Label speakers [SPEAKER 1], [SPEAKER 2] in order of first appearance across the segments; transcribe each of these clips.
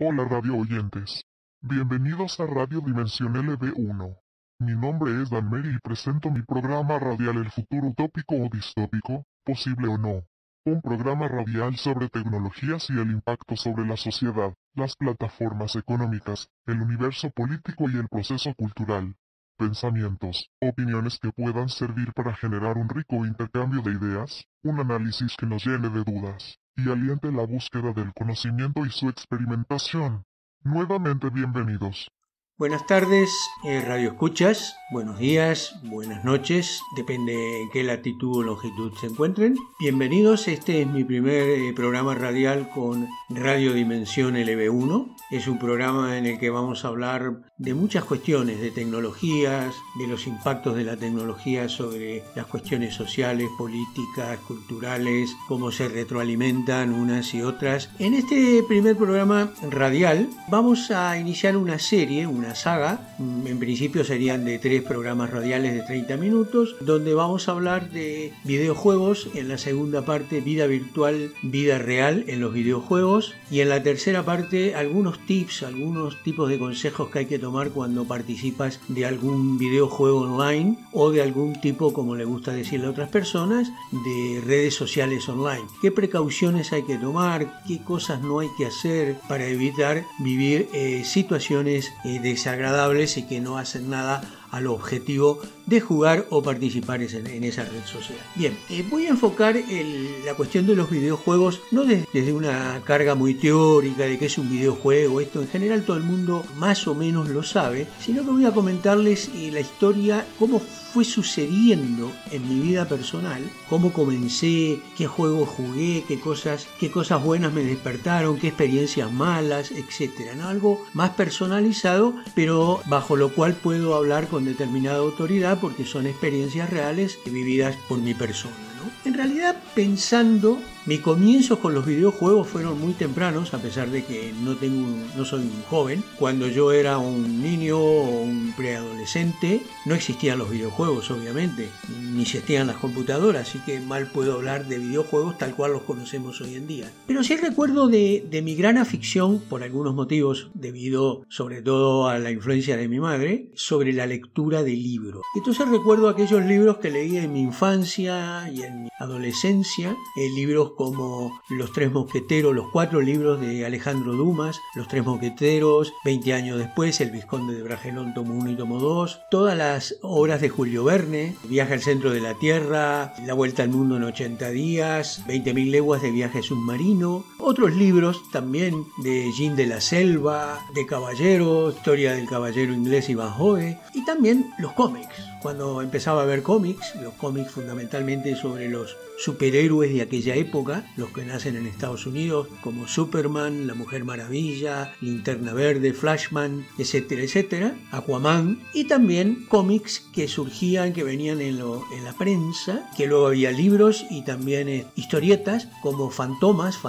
[SPEAKER 1] Hola radio oyentes. Bienvenidos a Radio Dimensión LB1. Mi nombre es Danmeri y presento mi programa radial El futuro utópico o distópico, posible o no. Un programa radial sobre tecnologías y el impacto sobre la sociedad, las plataformas económicas, el universo político y el proceso cultural. Pensamientos, opiniones que puedan servir para generar un rico intercambio de ideas, un análisis que nos llene de dudas y aliente la búsqueda del conocimiento y su experimentación. Nuevamente bienvenidos.
[SPEAKER 2] Buenas tardes, radio escuchas, buenos días, buenas noches, depende en qué latitud o longitud se encuentren. Bienvenidos, este es mi primer programa radial con Radio Dimensión LB1. Es un programa en el que vamos a hablar de muchas cuestiones, de tecnologías, de los impactos de la tecnología sobre las cuestiones sociales, políticas, culturales, cómo se retroalimentan unas y otras. En este primer programa radial vamos a iniciar una serie, una saga, en principio serían de 3 programas radiales de 30 minutos, donde vamos a hablar de videojuegos, en la segunda parte vida virtual, vida real en los videojuegos, y en la tercera parte algunos tips, algunos tipos de consejos que hay que tomar cuando participas de algún videojuego online o de algún tipo, como le gusta decirle a otras personas, de redes sociales online. ¿Qué precauciones hay que tomar? ¿Qué cosas no hay que hacer para evitar vivir situaciones desagradables y que no hacen nada al objetivo de jugar o participar en esa red social? Bien, voy a enfocar la cuestión de los videojuegos no desde una carga muy teórica de qué es un videojuego, esto en general todo el mundo más o menos lo sabe, sino que voy a comentarles la historia, cómo fue sucediendo en mi vida personal, cómo comencé, qué juegos jugué, qué cosas buenas me despertaron, qué experiencias malas, etcétera, ¿no? Algo más personalizado, pero bajo lo cual puedo hablar con determinada autoridad porque son experiencias reales vividas por mi persona, ¿no? En realidad, pensando, mis comienzos con los videojuegos fueron muy tempranos, a pesar de que no soy un joven. Cuando yo era un niño o un preadolescente, no existían los videojuegos, obviamente, ni existían las computadoras, así que mal puedo hablar de videojuegos tal cual los conocemos hoy en día. Pero sí recuerdo de mi gran afición, por algunos motivos, debido sobre todo a la influencia de mi madre, sobre la lectura de libros. Entonces recuerdo aquellos libros que leí en mi infancia y en mi adolescencia, libros como Los Tres Mosqueteros, los 4 libros de Alejandro Dumas, Los Tres Mosqueteros, 20 años después, El Vizconde de Bragelón, tomo 1 y tomo 2, todas las obras de Julio Verne, Viaje al centro de la Tierra, La vuelta al mundo en 80 días, 20.000 leguas de viaje submarino, otros libros también de Jean de la Selva, de caballeros, Historia del caballero inglés Ivanhoe, y también los cómics. Cuando empezaba a ver cómics, los cómics fundamentalmente sobre los superhéroes de aquella época, los que nacen en Estados Unidos, como Superman, la Mujer Maravilla, Linterna Verde, Flashman, etcétera, etcétera, Aquaman, y también cómics que surgían, que venían en la prensa, que luego había libros y también historietas como Fantasmas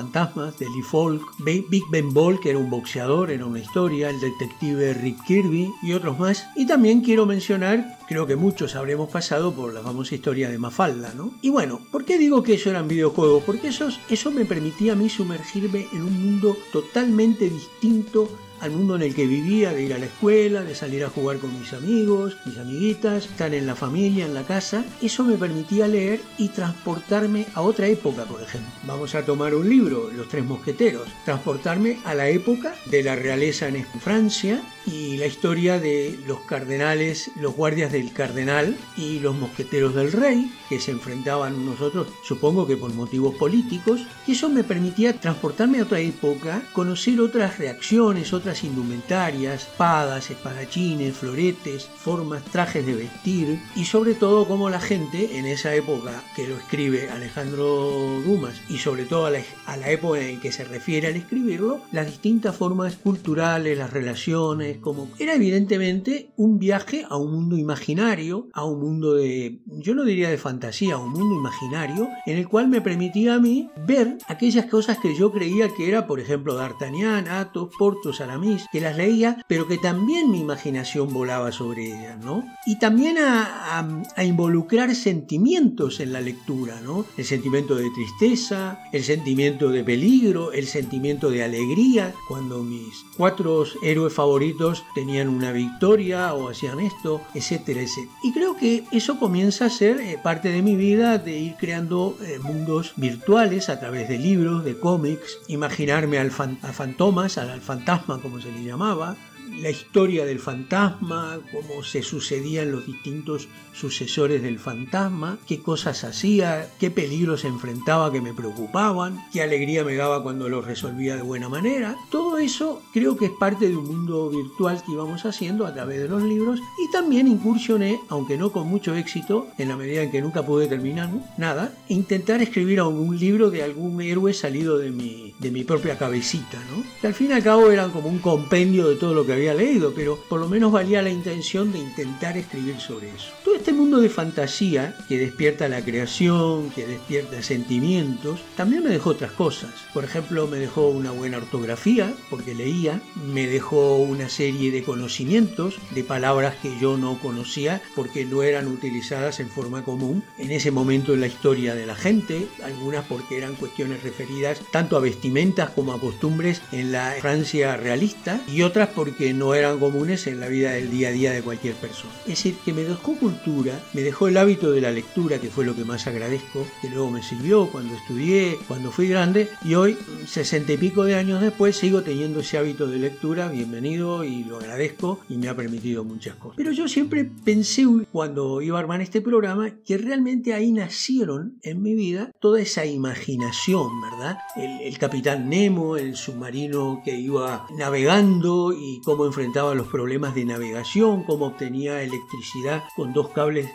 [SPEAKER 2] de Lee Falk, Big Ben Ball, que era un boxeador, era una historia, el detective Rick Kirby y otros más. Y también quiero mencionar, creo que muchos habremos pasado por la famosa historia de Mafalda, ¿no? Y bueno, ¿por qué digo que eso eran videojuegos? Porque eso me permitía a mí sumergirme en un mundo totalmente distinto al mundo en el que vivía, de ir a la escuela, de salir a jugar con mis amigos, mis amiguitas, estar en la familia, en la casa. Eso me permitía leer y transportarme a otra época, por ejemplo. Vamos a tomar un libro, Los Tres Mosqueteros, transportarme a la época de la realeza en Francia y la historia de los cardenales, los guardias del cardenal y los mosqueteros del rey, que se enfrentaban unos a otros, supongo que por motivos políticos, y eso me permitía transportarme a otra época, conocer otras reacciones, otras indumentarias, espadas, espadachines, floretes, formas, trajes de vestir, y sobre todo cómo la gente en esa época que lo escribe Alejandro Dumas, y sobre todo a la época en que se refiere al escribirlo, las distintas formas culturales, las relaciones, como era evidentemente un viaje a un mundo imaginario, a un mundo yo no diría de fantasía, a un mundo imaginario, en el cual me permitía a mí ver aquellas cosas que yo creía que era, por ejemplo, D'Artagnan, Athos, Porthos, Aramis, vietnamís, que las leía, pero que también mi imaginación volaba sobre ellas, ¿no? Y también a involucrar sentimientos en la lectura, ¿no? El sentimiento de tristeza, el sentimiento de peligro, el sentimiento de alegría, cuando mis 4 héroes favoritos tenían una victoria o hacían esto, etcétera, etcétera. Y creo que eso comienza a ser parte de mi vida, de ir creando mundos virtuales a través de libros, de cómics, imaginarme a fantomas, al fantasma como se le llamaba, la historia del fantasma, cómo se sucedían los distintos sucesores del fantasma, qué cosas hacía, qué peligros enfrentaba que me preocupaban, qué alegría me daba cuando los resolvía de buena manera. Todo eso creo que es parte de un mundo virtual que íbamos haciendo a través de los libros, y también incursioné, aunque no con mucho éxito, en la medida en que nunca pude terminar nada, intentar escribir algún libro de algún héroe salido de mi propia cabecita, ¿no? Que al fin y al cabo eran como un compendio de todo lo que había leído, pero por lo menos valía la intención de intentar escribir sobre eso. Todo este mundo de fantasía que despierta la creación, que despierta sentimientos, también me dejó otras cosas. Por ejemplo, me dejó una buena ortografía, porque leía, me dejó una serie de conocimientos, de palabras que yo no conocía, porque no eran utilizadas en forma común en ese momento en la historia de la gente, algunas porque eran cuestiones referidas tanto a vestimentas como a costumbres en la Francia realista, y otras porque no eran comunes en la vida del día a día de cualquier persona. Es decir, que me dejó cultura, me dejó el hábito de la lectura, que fue lo que más agradezco, que luego me sirvió cuando estudié, cuando fui grande, y hoy, 60 y pico de años después, sigo teniendo ese hábito de lectura. Bienvenido, y lo agradezco, y me ha permitido muchas cosas. Pero yo siempre pensé, cuando iba a armar este programa, que realmente ahí nacieron en mi vida toda esa imaginación, ¿verdad? El capitán Nemo, el submarino que iba navegando y cómo enfrentaba los problemas de navegación, cómo obtenía electricidad con 2 cables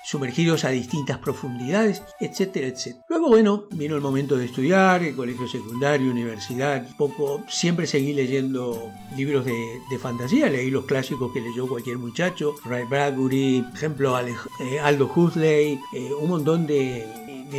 [SPEAKER 2] sumergidos a distintas profundidades, etcétera, etcétera. Luego, bueno, vino el momento de estudiar, el colegio secundario, universidad, siempre seguí leyendo libros de fantasía, leí los clásicos que leyó cualquier muchacho, Ray Bradbury, por ejemplo, Aldous Huxley, un montón de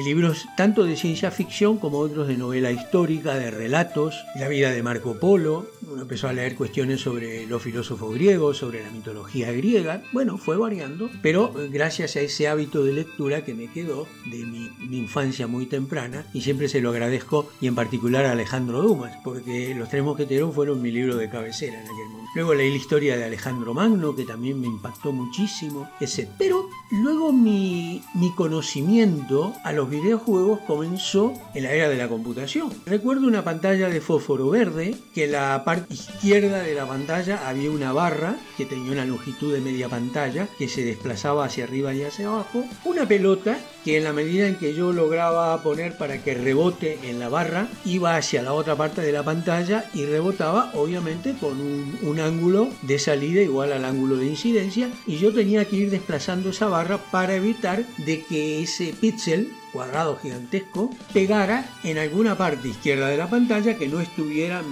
[SPEAKER 2] libros tanto de ciencia ficción como otros de novela histórica, de relatos, la vida de Marco Polo. Uno empezó a leer cuestiones sobre los filósofos griegos, sobre la mitología griega. Bueno, fue variando, pero gracias a ese hábito de lectura que me quedó de mi infancia muy temprana, y siempre se lo agradezco, y en particular a Alejandro Dumas, porque Los Tres Mosqueteros fueron mi libro de cabecera en aquel momento. Luego leí la historia de Alejandro Magno, que también me impactó muchísimo, etc. Pero luego mi conocimiento a los videojuegos comenzó en la era de la computación. Recuerdo una pantalla de fósforo verde, que en la parte izquierda de la pantalla había una barra que tenía una longitud de media pantalla que se desplazaba hacia arriba y hacia abajo, una pelota que en la medida en que yo lograba poner para que rebote en la barra, iba hacia la otra parte de la pantalla y rebotaba, obviamente, con un ángulo de salida igual al ángulo de incidencia, y yo tenía que ir desplazando esa barra para evitar de que ese píxel cuadrado gigantesco pegara en alguna parte izquierda de la pantalla que no estuviera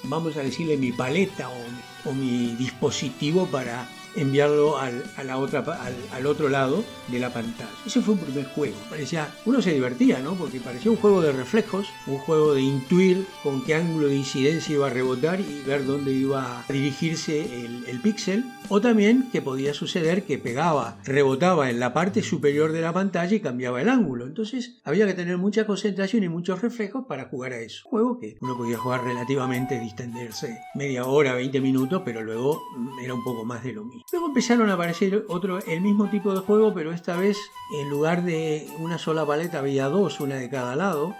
[SPEAKER 2] vamos a decirle, mi paleta o mi dispositivo para enviarlo al otro lado de la pantalla. Ese fue un primer juego. Uno se divertía, ¿no? Porque parecía un juego de reflejos, un juego de intuir con qué ángulo de incidencia iba a rebotar y ver dónde iba a dirigirse el píxel. O también que podía suceder que rebotaba en la parte superior de la pantalla y cambiaba el ángulo. Entonces había que tener mucha concentración y muchos reflejos para jugar a eso. Un juego que uno podía jugar relativamente, distenderse media hora, 20 minutos, pero luego era un poco más de lo mismo. Luego empezaron a aparecer el mismo tipo de juego, pero esta vez en lugar de una sola paleta había 2, una de cada lado,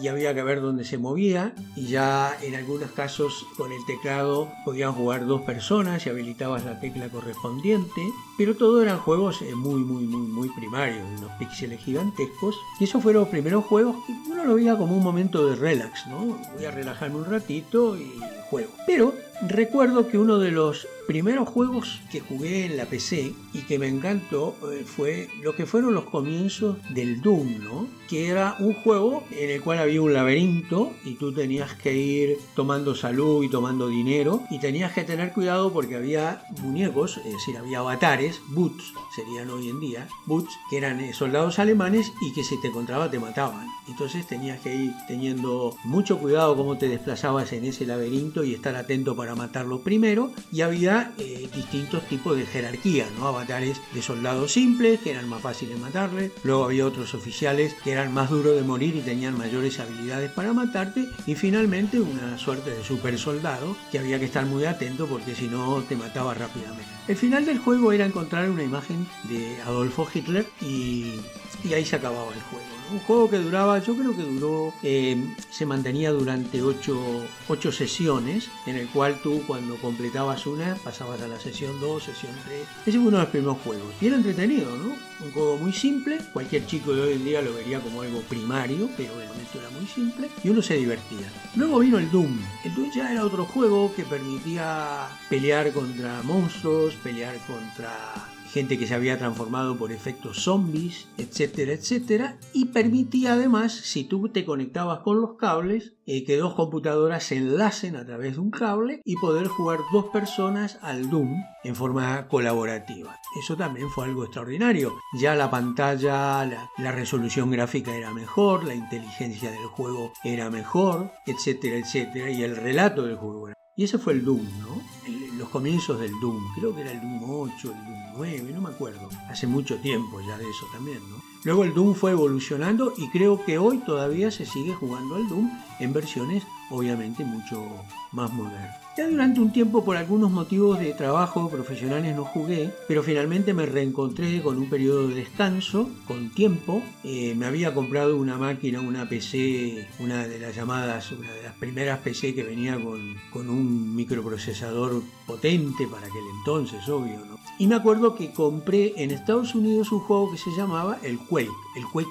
[SPEAKER 2] y había que ver dónde se movía, y ya en algunos casos con el teclado podían jugar 2 personas y habilitabas la tecla correspondiente, pero todo eran juegos muy primarios, unos píxeles gigantescos, y esos fueron los primeros juegos que uno lo veía como un momento de relax, ¿no? Voy a relajarme un ratito y juego. Pero Recuerdo que uno de los primeros juegos que jugué en la PC y que me encantó fue lo que fueron los comienzos del Doom, ¿no? Que era un juego en el cual había un laberinto y tú tenías que ir tomando salud y tomando dinero y tenías que tener cuidado porque había muñecos, es decir, había avatares, boots, serían hoy en día, boots, que eran soldados alemanes y que si te encontraba te mataban. Entonces tenías que ir teniendo mucho cuidado cómo te desplazabas en ese laberinto y estar atento para matarlo primero, y había distintos tipos de jerarquía, ¿no? Avatares de soldados simples que eran más fáciles de matarle, luego había otros oficiales que eran más duros de morir y tenían mayores habilidades para matarte, y finalmente una suerte de super soldado que había que estar muy atento porque si no te mataba rápidamente. El final del juego era encontrar una imagen de Adolfo Hitler y ahí se acababa el juego. Un juego que duraba, yo creo que duró, se mantenía durante 8 sesiones, en el cual tú cuando completabas una pasabas a la sesión 2, sesión 3. Ese fue uno de los primeros juegos. Y era entretenido, ¿no? Un juego muy simple, cualquier chico de hoy en día lo vería como algo primario, pero en el momento era muy simple y uno se divertía. Luego vino el Doom. El Doom ya era otro juego que permitía pelear contra monstruos, pelear contra gente que se había transformado por efectos zombies, etcétera, etcétera, y permitía además, si tú te conectabas con los cables, que dos computadoras se enlacen a través de un cable y poder jugar 2 personas al Doom en forma colaborativa. Eso también fue algo extraordinario. Ya la pantalla, la resolución gráfica era mejor, la inteligencia del juego era mejor, etcétera, etcétera, y el relato del juego era. Y ese fue el Doom, ¿no? Los comienzos del Doom, creo que era el Doom 8, el Doom 9, no me acuerdo. Hace mucho tiempo ya de eso también, ¿no? Luego el Doom fue evolucionando y creo que hoy todavía se sigue jugando al Doom en versiones obviamente mucho más modernas. Ya durante un tiempo, por algunos motivos de trabajo profesionales, no jugué, pero finalmente me reencontré con un periodo de descanso, con tiempo. Me había comprado una máquina, una PC, una de las primeras PC que venía con un microprocesador potente para aquel entonces, obvio, ¿no? Y me acuerdo que compré en Estados Unidos un juego que se llamaba el Quake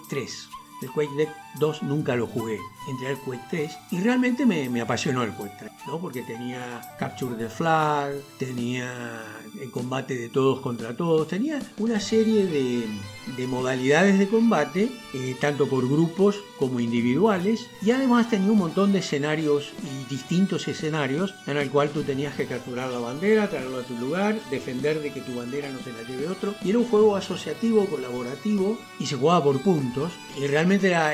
[SPEAKER 2] 3. El Quake 2 nunca lo jugué, entré al Quake 3 y realmente me apasionó el Quake 3, ¿no? Porque tenía Capture the Flag, tenía el combate de todos contra todos, tenía una serie de modalidades de combate, tanto por grupos como individuales, y además tenía un montón de escenarios y distintos escenarios en el cual tú tenías que capturar la bandera, traerlo a tu lugar, defender de que tu bandera no se la lleve otro, y era un juego asociativo, colaborativo, y se jugaba por puntos, y realmente era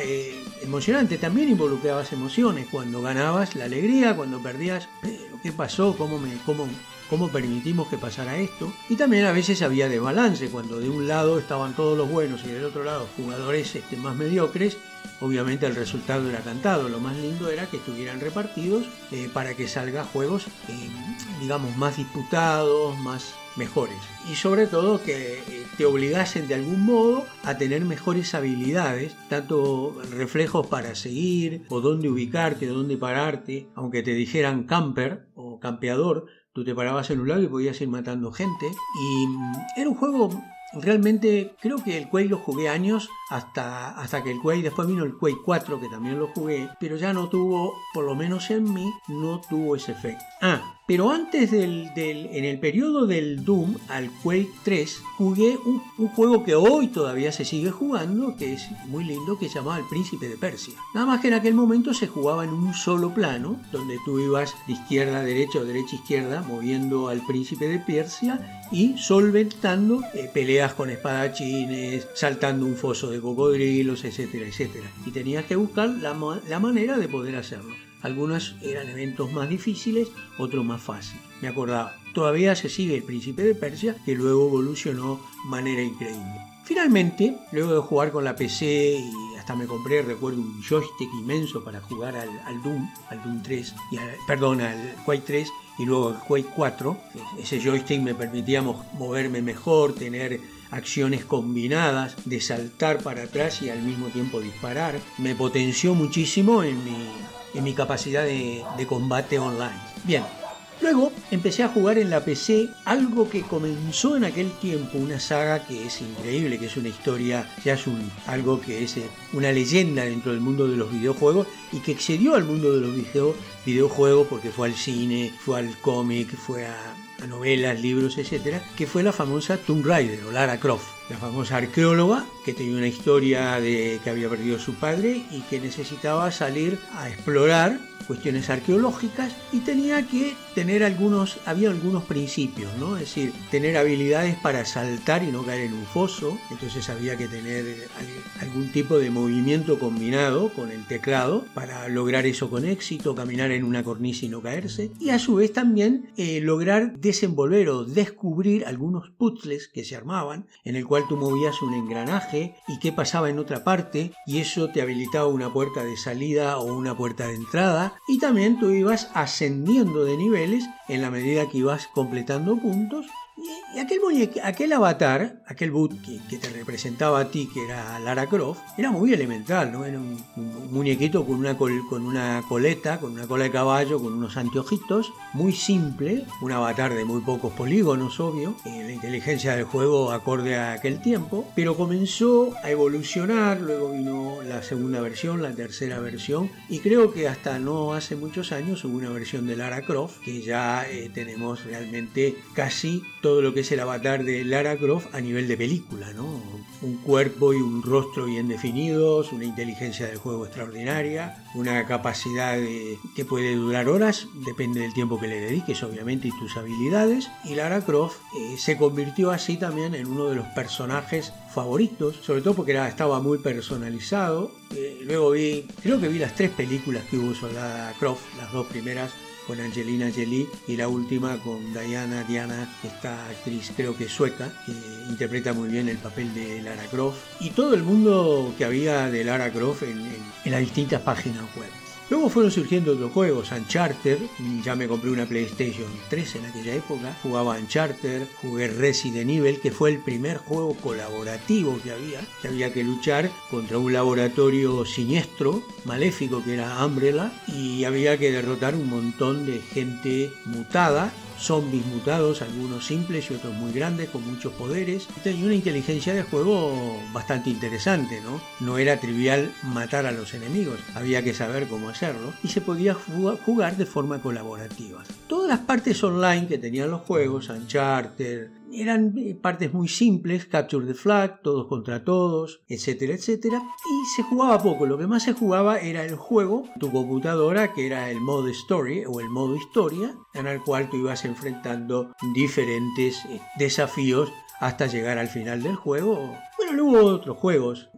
[SPEAKER 2] emocionante. También involucrabas emociones, cuando ganabas la alegría, cuando perdías, pero ¿qué pasó? ¿Cómo permitimos que pasara esto? Y también a veces había desbalance, cuando de un lado estaban todos los buenos y del otro lado jugadores más mediocres. Obviamente el resultado era cantado. Lo más lindo era que estuvieran repartidos para que salgan juegos digamos más disputados, más mejores, y sobre todo que te obligasen de algún modo a tener mejores habilidades, tanto reflejos para seguir o dónde ubicarte, dónde pararte. Aunque te dijeran camper o campeador, tú te parabas en un lado y podías ir matando gente, y era un juego. Realmente creo que el Quake lo jugué años hasta que el Quake, después vino el Quake 4 que también lo jugué, pero ya no tuvo, por lo menos en mí, no tuvo ese efecto. Pero antes en el periodo del Doom al Quake 3 jugué un juego que hoy todavía se sigue jugando, que es muy lindo, que se llamaba El Príncipe de Persia. Nada más que en aquel momento se jugaba en un solo plano, donde tú ibas de izquierda a derecha o derecha a izquierda, moviendo al Príncipe de Persia y solventando peleas con espadachines, saltando un foso de cocodrilos, etcétera, etcétera. Y tenías que buscar la manera de poder hacerlo. Algunos eran eventos más difíciles, otros más fáciles. Me acordaba, todavía se sigue El Príncipe de Persia, que luego evolucionó de manera increíble. Finalmente, luego de jugar con la PC y hasta me compré, recuerdo, un joystick inmenso para jugar al Doom 3, al Quake 3 y luego al Quake 4. Ese joystick me permitía moverme mejor, tener acciones combinadas de saltar para atrás y al mismo tiempo disparar. Me potenció muchísimo en mi capacidad de combate online. Bien, Luego empecé a jugar en la PC algo que comenzó en aquel tiempo, una saga que es increíble, que es una historia, ya es algo que es una leyenda dentro del mundo de los videojuegos y que excedió al mundo de los videojuegos porque fue al cine, fue al cómic, fue a novelas, libros, etcétera, que fue la famosa Tomb Raider o Lara Croft, la famosa arqueóloga que tenía una historia de que había perdido a su padre y que necesitaba salir a explorar cuestiones arqueológicas y tenía que tener había algunos principios, ¿no? Es decir, tener habilidades para saltar y no caer en un foso, entonces había que tener algún tipo de movimiento combinado con el teclado para lograr eso con éxito, caminar en una cornisa y no caerse, y a su vez también lograr desenvolver o descubrir algunos puzzles que se armaban, en el cual tú movías un engranaje y qué pasaba en otra parte, y eso te habilitaba una puerta de salida o una puerta de entrada, y también tú ibas ascendiendo de niveles en la medida que ibas completando puntos. Y aquel avatar, aquel boot que te representaba a ti, que era Lara Croft, era muy elemental, ¿no? Era un muñequito con una coleta, con una cola de caballo, con unos anteojitos, muy simple, un avatar de muy pocos polígonos, obvio, la inteligencia del juego acorde a aquel tiempo, pero comenzó a evolucionar, luego vino la segunda versión, la tercera versión, y creo que hasta no hace muchos años hubo una versión de Lara Croft, que ya tenemos realmente casi todo lo que es el avatar de Lara Croft a nivel de película, ¿no? Un cuerpo y un rostro bien definidos, una inteligencia del juego extraordinaria, una capacidad que puede durar horas, depende del tiempo que le dediques, obviamente, y tus habilidades. Y Lara Croft se convirtió así también en uno de los personajes favoritos, sobre todo porque estaba muy personalizado. Luego creo que vi las 3 películas que hubo sobre Lara Croft, las 2 primeras con Angelina Jolie y la última con Diana, esta actriz creo que sueca, que interpreta muy bien el papel de Lara Croft, y todo el mundo que había de Lara Croft en las distintas páginas web. Luego fueron surgiendo otros juegos, Uncharted, ya me compré una PlayStation 3 en aquella época, jugaba Uncharted, jugué Resident Evil, que fue el primer juego colaborativo que había que luchar contra un laboratorio siniestro, maléfico, que era Umbrella, y había que derrotar un montón de gente mutada, zombies mutados, algunos simples y otros muy grandes con muchos poderes. Tenía una inteligencia de juego bastante interesante, ¿no? No era trivial matar a los enemigos, había que saber cómo hacerlo y se podía jugar de forma colaborativa. Todas las partes online que tenían los juegos, Uncharted, eran partes muy simples, Capture the Flag, todos contra todos, etcétera, etcétera, y se jugaba poco. Lo que más se jugaba era el juego, tu computadora, que era el modo story o el modo historia, en el cual tú ibas enfrentando diferentes desafíos hasta llegar al final del juego. Bueno, luego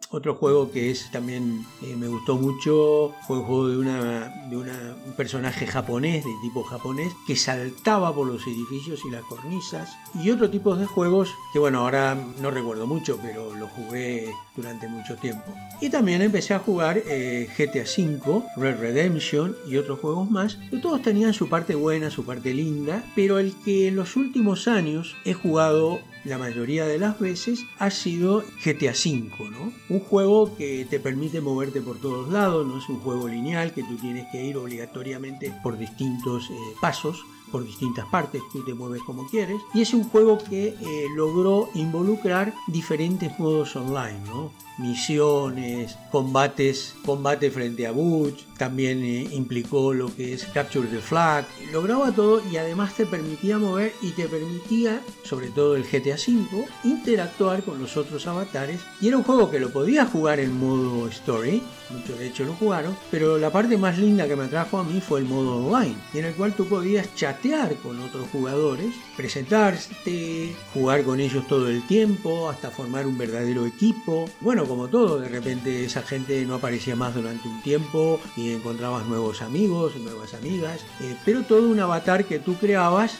[SPEAKER 2] otro juego que también me gustó mucho, fue el juego de un personaje japonés, de tipo japonés, que saltaba por los edificios y las cornisas, y otro tipo de juegos que bueno, ahora no recuerdo mucho, pero lo jugué durante mucho tiempo. Y también empecé a jugar GTA V, Red Redemption y otros juegos más, que todos tenían su parte buena, su parte linda, pero el que en los últimos años he jugado la mayoría de las veces ha sido GTA V, ¿no? Un juego que te permite moverte por todos lados, no es un juego lineal que tú tienes que ir obligatoriamente por distintos pasos, por distintas partes, tú te mueves como quieres, y es un juego que logró involucrar diferentes modos online, ¿no? Misiones, combate frente a Butch, también implicó lo que es Capture the Flag, lograba todo y además te permitía mover y te permitía, sobre todo el GTA V, interactuar con los otros avatares, y era un juego que lo podías jugar en modo story, muchos de hecho lo jugaron, pero la parte más linda que me atrajo a mí fue el modo online, en el cual tú podías chatear con otros jugadores, presentarte, jugar con ellos todo el tiempo, hasta formar un verdadero equipo. Bueno, como todo, de repente esa gente no aparecía más durante un tiempo y encontrabas nuevos amigos, nuevas amigas, pero todo un avatar que tú creabas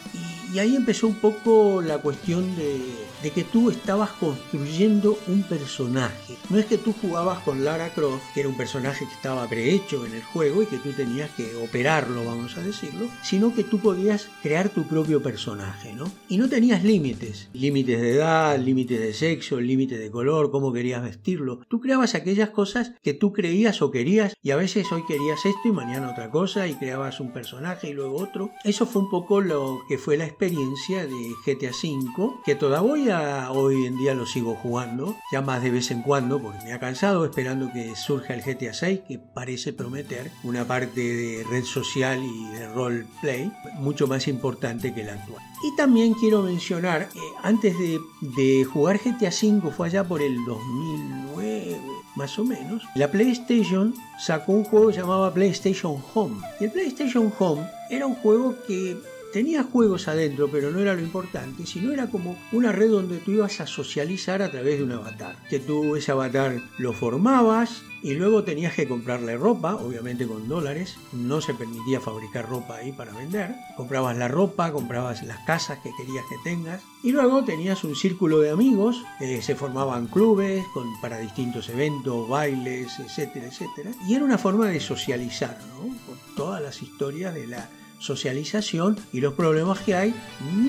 [SPEAKER 2] Y ahí empezó un poco la cuestión de que tú estabas construyendo un personaje. No es que tú jugabas con Lara Croft, que era un personaje que estaba prehecho en el juego y que tú tenías que operarlo, vamos a decirlo, sino que tú podías crear tu propio personaje, ¿no? Y no tenías límites de edad, límites de sexo, límites de color, cómo querías vestirlo. Tú creabas aquellas cosas que tú creías o querías, y a veces hoy querías esto y mañana otra cosa, y creabas un personaje y luego otro. Eso fue un poco lo que fue la experiencia de GTA V, que todavía hoy en día lo sigo jugando, ya más de vez en cuando, porque me ha cansado, esperando que surja el GTA VI, que parece prometer una parte de red social y de roleplay mucho más importante que la actual. Y también quiero mencionar, antes de jugar GTA V, fue allá por el 2009, más o menos, la PlayStation sacó un juego que se llamaba PlayStation Home. Y el PlayStation Home era un juego que tenía juegos adentro, pero no era lo importante, sino era como una red donde tú ibas a socializar a través de un avatar. Que tú ese avatar lo formabas y luego tenías que comprarle ropa, obviamente con dólares. No se permitía fabricar ropa ahí para vender. Comprabas la ropa, comprabas las casas que querías que tengas. Y luego tenías un círculo de amigos, se formaban clubes para distintos eventos, bailes, etcétera, etcétera. Y era una forma de socializar, ¿no? Con todas las historias de la socialización y los problemas que hay,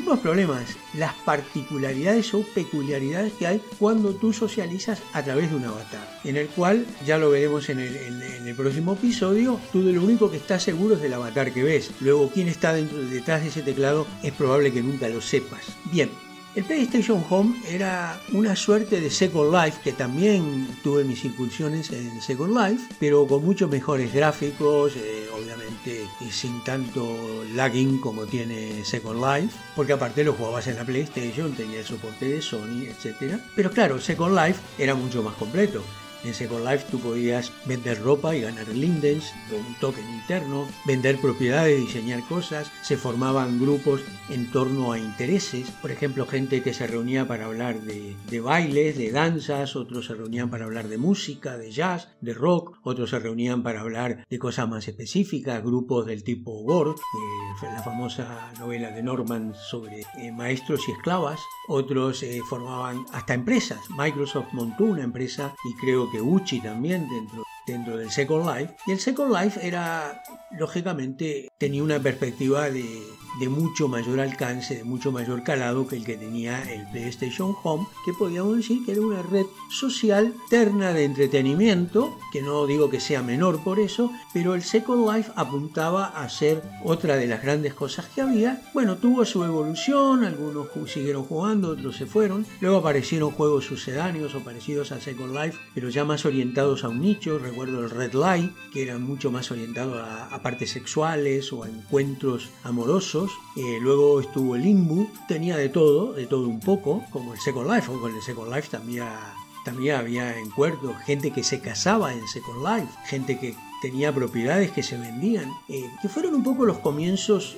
[SPEAKER 2] los problemas, las particularidades o peculiaridades que hay cuando tú socializas a través de un avatar, en el cual, ya lo veremos en el próximo episodio, tú de lo único que estás seguro es del avatar que ves. Luego, quién está detrás de ese teclado es probable que nunca lo sepas. Bien. El PlayStation Home era una suerte de Second Life, que también tuve mis incursiones en Second Life, pero con muchos mejores gráficos, obviamente sin tanto lagging como tiene Second Life, porque aparte lo jugabas en la PlayStation, tenía el soporte de Sony, etc. Pero claro, Second Life era mucho más completo. En Second Life tú podías vender ropa y ganar lindens con un token interno, vender propiedades, diseñar cosas, se formaban grupos en torno a intereses, por ejemplo gente que se reunía para hablar de bailes, de danzas, otros se reunían para hablar de música, de jazz, de rock, otros se reunían para hablar de cosas más específicas, grupos del tipo Gore, la famosa novela de Norman sobre maestros y esclavas, otros formaban hasta empresas. Microsoft montó una empresa y creo que Uchi también dentro del Second Life, y el Second Life era, lógicamente, tenía una perspectiva de mucho mayor alcance, de mucho mayor calado que el que tenía el PlayStation Home, que podíamos decir que era una red social terna de entretenimiento, que no digo que sea menor por eso, pero el Second Life apuntaba a ser otra de las grandes cosas que había. Bueno, tuvo su evolución, algunos siguieron jugando, otros se fueron, luego aparecieron juegos sucedáneos o parecidos a Second Life, pero ya más orientados a un nicho. Recuerdo el Red Light, que era mucho más orientado a partes sexuales o a encuentros amorosos. Luego estuvo el Limbo, tenía de todo un poco, como el Second Life, o con el Second Life también había encuentros, gente que se casaba en Second Life, gente que tenía propiedades que se vendían, que fueron un poco los comienzos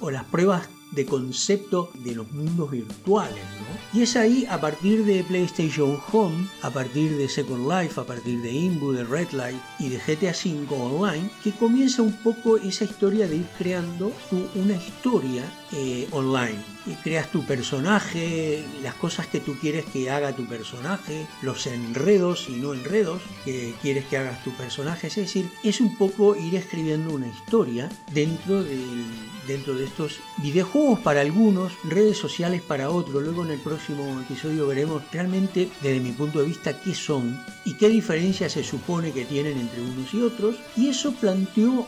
[SPEAKER 2] o las pruebas de concepto de los mundos virtuales, ¿no? Y es ahí, a partir de PlayStation Home, a partir de Second Life, a partir de Inbu, de Red Light y de GTA V Online, que comienza un poco esa historia de ir creando una historia online. Y creas tu personaje, las cosas que tú quieres que haga tu personaje, los enredos y no enredos que quieres que hagas tu personaje. Es decir, es un poco ir escribiendo una historia dentro de estos videojuegos para algunos, redes sociales para otros. Luego en el próximo episodio veremos realmente desde mi punto de vista qué son y qué diferencias se supone que tienen entre unos y otros. Y eso planteó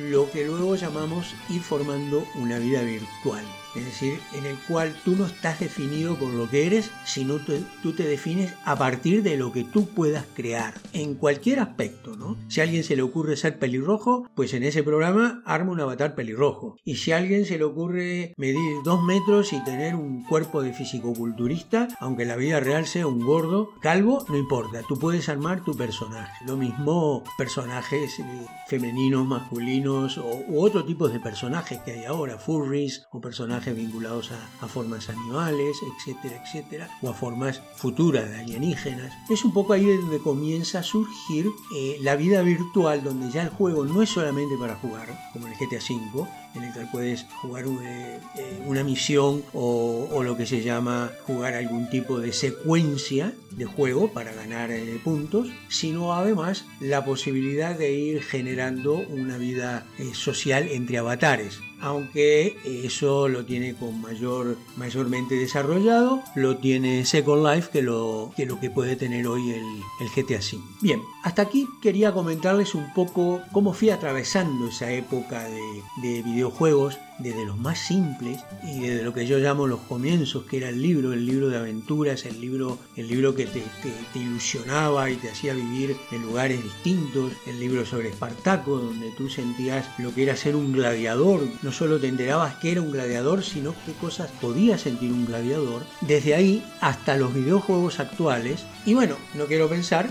[SPEAKER 2] lo que luego llamamos ir formando una vida virtual. Es decir, en el cual tú no estás definido por lo que eres, sino tú te defines a partir de lo que tú puedas crear, en cualquier aspecto, ¿no? Si a alguien se le ocurre ser pelirrojo, pues en ese programa arma un avatar pelirrojo. Y si a alguien se le ocurre medir 2 metros y tener un cuerpo de fisicoculturista, aunque en la vida real sea un gordo, calvo, no importa, tú puedes armar tu personaje. Lo mismo personajes femeninos, masculinos u otro tipo de personajes que hay ahora, furries o personajes personajes vinculados a formas animales, etcétera, etcétera, o a formas futuras de alienígenas. Es un poco ahí donde comienza a surgir la vida virtual, donde ya el juego no es solamente para jugar, como en el GTA V, en el que puedes jugar una misión o lo que se llama jugar algún tipo de secuencia de juego para ganar puntos, sino además la posibilidad de ir generando una vida social entre avatares. Aunque eso lo tiene con mayormente desarrollado, lo tiene Second Life que lo que puede tener hoy el GTA V. Bien, hasta aquí quería comentarles un poco cómo fui atravesando esa época de videojuegos, desde los más simples y desde lo que yo llamo los comienzos, que era el libro de aventuras, el libro que te ilusionaba y te hacía vivir en lugares distintos, el libro sobre Espartaco, donde tú sentías lo que era ser un gladiador. No solo te enterabas que era un gladiador, sino qué cosas podía sentir un gladiador. Desde ahí hasta los videojuegos actuales. Y bueno, no quiero pensar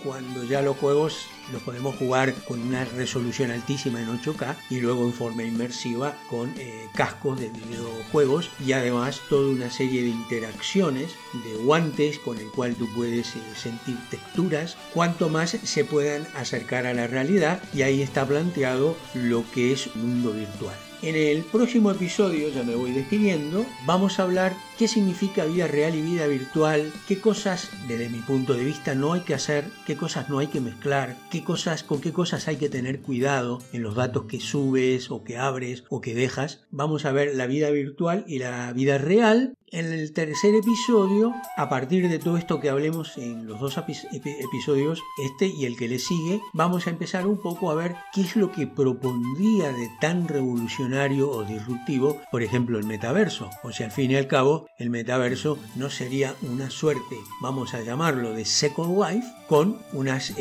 [SPEAKER 2] cuando ya los juegos los podemos jugar con una resolución altísima en 8K y luego en forma inmersiva con cascos de videojuegos y además toda una serie de interacciones, de guantes con el cual tú puedes sentir texturas, cuanto más se puedan acercar a la realidad, y ahí está planteado lo que es un mundo virtual. En el próximo episodio, ya me voy despidiendo, vamos a hablar qué significa vida real y vida virtual, qué cosas, desde mi punto de vista, no hay que hacer, qué cosas no hay que mezclar, con qué cosas hay que tener cuidado en los datos que subes o que abres o que dejas. Vamos a ver la vida virtual y la vida real. En el tercer episodio, a partir de todo esto que hablemos en los dos episodios, este y el que le sigue, vamos a empezar un poco a ver qué es lo que propondría de tan revolucionario o disruptivo, por ejemplo, el metaverso. O sea, al fin y al cabo, el metaverso no sería una suerte, vamos a llamarlo, de Second Life, con unas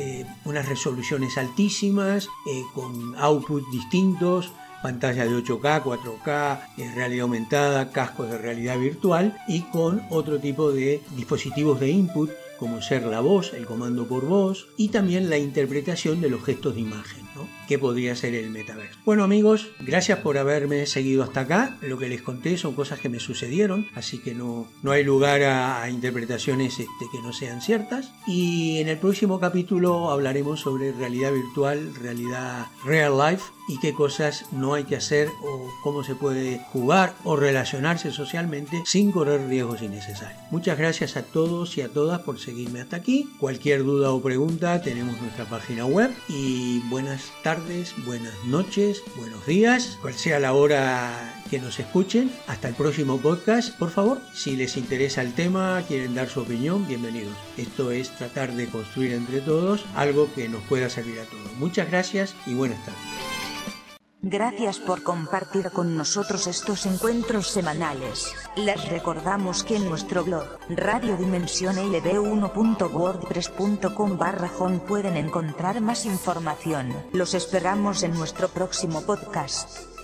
[SPEAKER 2] resoluciones altísimas, con outputs distintos, pantalla de 8K, 4K, realidad aumentada, cascos de realidad virtual y con otro tipo de dispositivos de input como ser la voz, el comando por voz y también la interpretación de los gestos de imagen, ¿no? Que podría ser el metaverso. Bueno amigos, gracias por haberme seguido hasta acá. Lo que les conté son cosas que me sucedieron, así que no hay lugar a interpretaciones que no sean ciertas. Y en el próximo capítulo hablaremos sobre realidad virtual, realidad real life y qué cosas no hay que hacer o cómo se puede jugar o relacionarse socialmente sin correr riesgos innecesarios. Muchas gracias a todos y a todas por seguirme hasta aquí. Cualquier duda o pregunta tenemos nuestra página web y buenas tardes, buenas noches, buenos días, cual sea la hora que nos escuchen. Hasta el próximo podcast, por favor. Si les interesa el tema, quieren dar su opinión, bienvenidos. Esto es tratar de construir entre todos algo que nos pueda servir a todos. Muchas gracias y buenas tardes.
[SPEAKER 3] Gracias por compartir con nosotros estos encuentros semanales. Les recordamos que en nuestro blog, radiodimensionlb1.wordpress.com/home pueden encontrar más información. Los esperamos en nuestro próximo podcast.